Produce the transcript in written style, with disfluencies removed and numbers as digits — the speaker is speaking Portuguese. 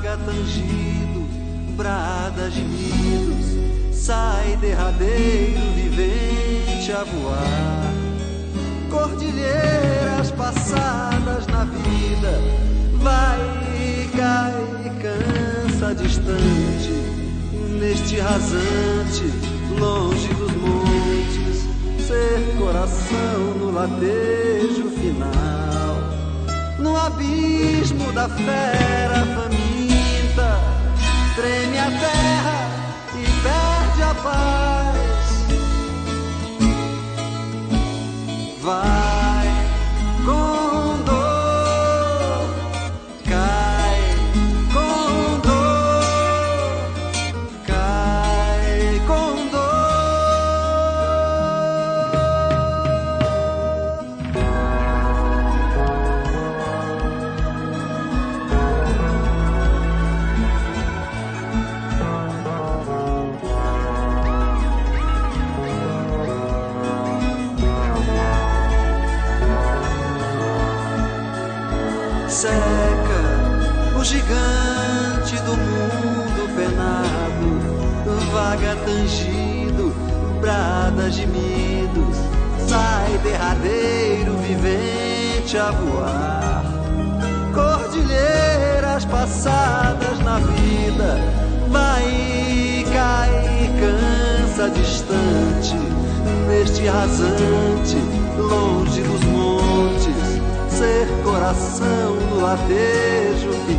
vaga tangido, brada gemidos, sai derradeiro vivente a voar. Cordilheiras passadas na vida, vai e cai e cansa distante, neste rasante, longe dos montes, ser coração no latejo final, no abismo da fera faminta, treme a terra e perde a paz. Vai com dor, cai com dor, cai com dor. Seca o gigante do mundo penado, vaga tangido, brada gemidos, sai derradeiro vivente a voar. Cordilheiras passadas na vida, vai e cai e cansa distante, neste rasante, longe dos montes, ser coração no latejo final.